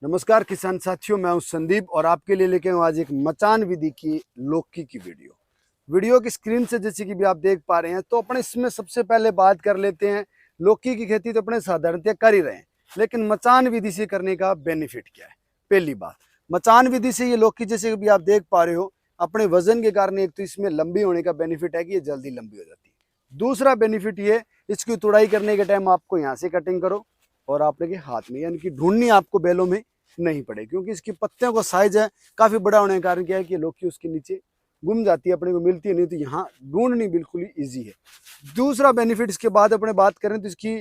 नमस्कार किसान साथियों, मैं हूं संदीप और आपके लिए लेके हूं आज एक मचान विधि की लौकी की वीडियो की स्क्रीन से जैसे कि भी आप देख पा रहे हैं। तो अपने इसमें सबसे पहले बात कर लेते हैं। लौकी की खेती तो अपने साधारणतः कर ही रहे हैं, लेकिन मचान विधि से करने का बेनिफिट क्या है। पहली बात, मचान विधि से ये लौकी जैसे कि भी आप देख पा रहे हो, अपने वजन के कारण एक तो इसमें लंबी होने का बेनिफिट है कि ये जल्दी लंबी हो जाती है। दूसरा बेनिफिट ये, इसकी तुड़ाई करने के टाइम आपको यहाँ से कटिंग करो और आपने के हाथ में यानी कि ढूंढनी आपको बैलों में नहीं पड़े, क्योंकि इसकी पत्तियों का साइज है काफी बड़ा होने के कारण क्या है कि लौकी उसके नीचे गुम जाती है, अपने को मिलती है नहीं, तो यहाँ ढूंढनी बिल्कुल ही ईजी है। दूसरा बेनिफिट इसके बाद अपने बात करें तो इसकी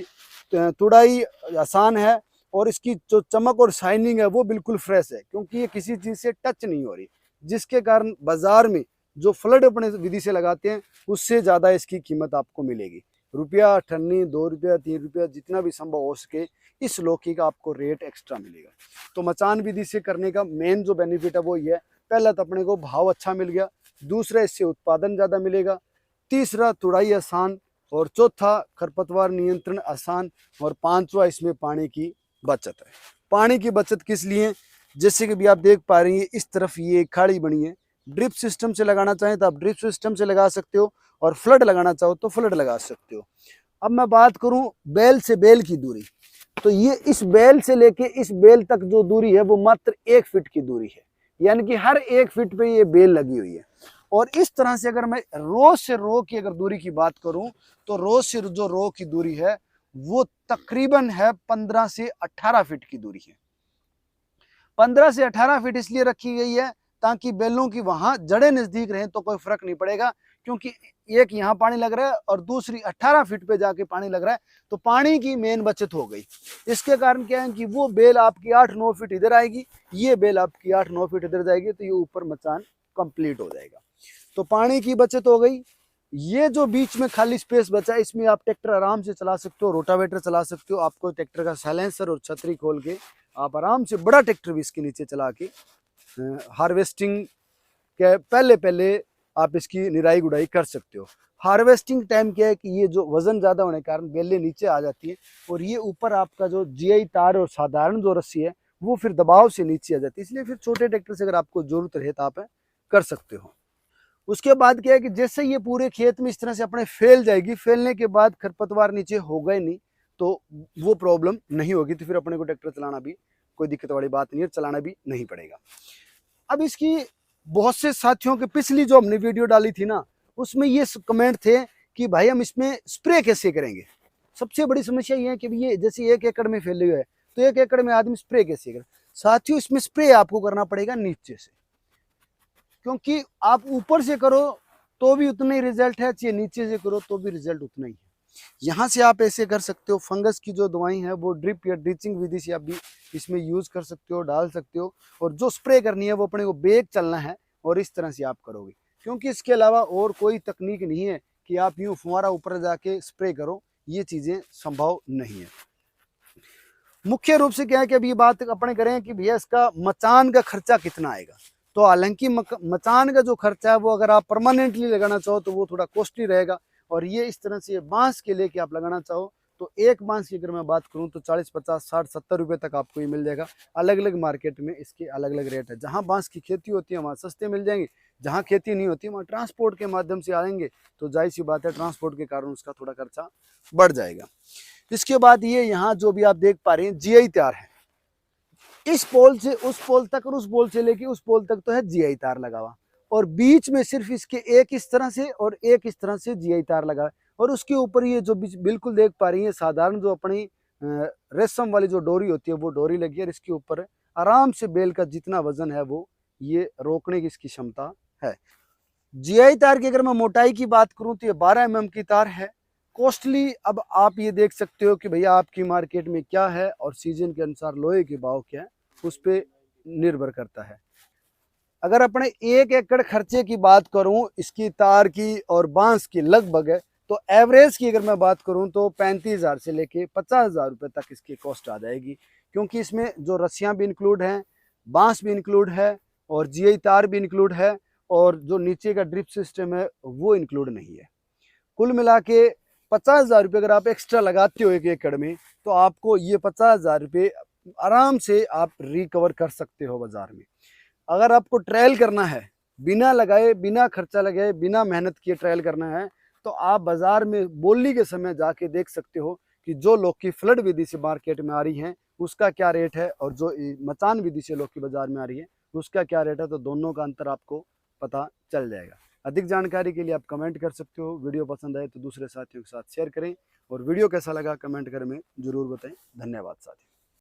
तुड़ाई आसान है और इसकी जो चमक और शाइनिंग है वो बिल्कुल फ्रेश है, क्योंकि ये किसी चीज से टच नहीं हो रही, जिसके कारण बाजार में जो फ्लड अपने विधि से लगाते हैं उससे ज्यादा इसकी कीमत आपको मिलेगी। रुपया 98, 2 रुपया, 3 रुपया, जितना भी संभव हो सके इस लौकी का आपको रेट एक्स्ट्रा मिलेगा। तो मचान विधि से करने का मेन जो बेनिफिट है वो ये है, पहला तो अपने को भाव अच्छा मिल गया, दूसरा इससे उत्पादन ज़्यादा मिलेगा, तीसरा तुड़ाई आसान, और चौथा खरपतवार नियंत्रण आसान, और पांचवा इसमें पानी की बचत है। पानी की बचत किस लिए, जैसे कि भी आप देख पा रही हैं इस तरफ ये खाड़ी बनी है। ड्रिप सिस्टम से लगाना चाहें तो आप ड्रिप सिस्टम से लगा सकते हो, और फ्लड लगाना चाहो तो फ्लड लगा सकते हो। अब मैं बात करूं बेल से बेल की दूरी, तो ये इस बेल से लेके इस बेल तक जो दूरी है वो मात्र 1 फीट की दूरी है, यानी कि हर 1 फीट पे ये बेल लगी हुई है। और इस तरह से अगर मैं रो से रो की अगर दूरी की बात करूं तो रो से जो रो की दूरी है वो तकरीबन है 15 से 18 फीट की दूरी है। 15 से 18 फीट इसलिए रखी गई है ताकि बेलों की वहां जड़ें नजदीक रहें तो कोई फर्क नहीं पड़ेगा, क्योंकि एक यहाँ पानी लग रहा है और दूसरी 18 फीट पे जाके पानी लग रहा है, तो पानी की मेन बचत हो गई। इसके कारण क्या है कि वो बेल आपकी 8-9 फीट इधर आएगी, ये बेल आपकी 8-9 फीट इधर जाएगी, तो ये ऊपर मचान कंप्लीट हो जाएगा। तो पानी की बचत हो गई। ये जो बीच में खाली स्पेस बचा है इसमें आप ट्रैक्टर आराम से चला सकते हो, रोटावेटर चला सकते हो। आपको ट्रैक्टर का साइलेंसर और छतरी खोल के आप आराम से बड़ा ट्रैक्टर भी इसके नीचे चला के हार्वेस्टिंग के पहले पहले आप इसकी निराई गुड़ाई कर सकते हो। हार्वेस्टिंग टाइम क्या है कि ये जो वजन ज़्यादा होने के कारण बेलें नीचे आ जाती है, और ये ऊपर आपका जो जीआई तार और साधारण जो रस्सी है वो फिर दबाव से नीचे आ जाती है, इसलिए फिर छोटे ट्रैक्टर से अगर आपको जरूरत रहे तो आप कर सकते हो। उसके बाद क्या है कि जैसे ये पूरे खेत में इस तरह से अपने फैल जाएगी, फैलने के बाद खरपतवार नीचे हो गए नहीं तो वो प्रॉब्लम नहीं होगी, तो फिर अपने को ट्रैक्टर चलाना भी कोई दिक्कत वाली बात नहीं है, चलाना भी नहीं पड़ेगा। अब इसकी बहुत से साथियों के पिछली जो हमने वीडियो डाली थी ना, उसमें ये कमेंट थे कि भाई हम इसमें स्प्रे कैसे करेंगे। सबसे बड़ी समस्या ये है कि ये जैसे 1 एकड़ में फैले हुए है तो 1 एकड़ में आदमी स्प्रे कैसे करे। साथियों इसमें स्प्रे आपको करना पड़ेगा नीचे से, क्योंकि आप ऊपर से करो तो भी उतना ही रिजल्ट है, चाहे नीचे से करो तो भी रिजल्ट उतना ही है। यहाँ से आप ऐसे कर सकते हो, फंगस की जो दवाई है वो ड्रिप या ड्रिचिंग विधि से आप भी इसमें यूज कर सकते हो, डाल सकते हो। और जो स्प्रे करनी है वो अपने को बेग चलना है और इस तरह से आप करोगे, क्योंकि इसके अलावा और कोई तकनीक नहीं है कि आप यूँ फुहारा ऊपर जाके स्प्रे करो, ये चीज़ें संभव नहीं है। मुख्य रूप से क्या है कि अब ये बात अपने करें कि भैया इसका मचान का खर्चा कितना आएगा। तो हालांकि मचान का जो खर्चा है वो अगर आप परमानेंटली लगाना चाहो तो वो थोड़ा कॉस्टली रहेगा, और ये इस तरह से बांस के लेके आप लगाना चाहो तो एक बांस की अगर मैं बात करूं तो 40, 50, 60, 70 रुपए तक आपको ये मिल जाएगा। अलग अलग मार्केट में इसके अलग अलग रेट है। जहां बांस की खेती होती है वहां सस्ते मिल जाएंगे, जहां खेती नहीं होती वहां ट्रांसपोर्ट के माध्यम से आएंगे, तो जाहिर सी बात है ट्रांसपोर्ट के कारण उसका थोड़ा खर्चा बढ़ जाएगा। इसके बाद ये यहाँ जो भी आप देख पा रहे हैं जीआई तार है, इस पोल से उस पोल तक और उस पोल से लेके उस पोल तक तो है जीआई तार लगा हुआ, और बीच में सिर्फ इसके एक इस तरह से और एक इस तरह से जीआई तार लगा है। और उसके ऊपर ये जो बिल्कुल देख पा रही है साधारण जो अपनी रेशम वाली जो डोरी होती है वो डोरी लगी है, और इसके ऊपर आराम से बेल का जितना वजन है वो ये रोकने की इसकी क्षमता है। जीआई तार की अगर मैं मोटाई की बात करूं तो ये 12 mm की तार है। कॉस्टली अब आप ये देख सकते हो कि भैया आपकी मार्केट में क्या है और सीजन के अनुसार लोहे के भाव क्या है, उस पर निर्भर करता है। अगर अपने 1 एकड़ खर्चे की बात करूं इसकी तार की और बांस की लगभग है, तो एवरेज की अगर मैं बात करूं तो 35,000 से लेके 50,000 रुपये तक इसकी कॉस्ट आ जाएगी, क्योंकि इसमें जो रस्सियां भी इंक्लूड हैं, बांस भी इंक्लूड है और जीआई तार भी इंक्लूड है, और जो नीचे का ड्रिप सिस्टम है वो इंक्लूड नहीं है। कुल मिला के 50,000 रुपये अगर आप एक्स्ट्रा लगाते हो 1 एकड़ में, तो आपको ये 50,000 रुपये आराम से आप रिकवर कर सकते हो बाजार में। अगर आपको ट्रायल करना है, बिना लगाए, बिना खर्चा लगाए, बिना मेहनत किए ट्रायल करना है, तो आप बाजार में बोली के समय जाके देख सकते हो कि जो लौकी फ्लड विधि से मार्केट में आ रही है उसका क्या रेट है, और जो मचान विधि से लौकी बाजार में आ रही है उसका क्या रेट है। तो दोनों का अंतर आपको पता चल जाएगा। अधिक जानकारी के लिए आप कमेंट कर सकते हो। वीडियो पसंद आए तो दूसरे साथियों के साथ शेयर करें, और वीडियो कैसा लगा कमेंट कर में जरूर बताएं। धन्यवाद साथियों।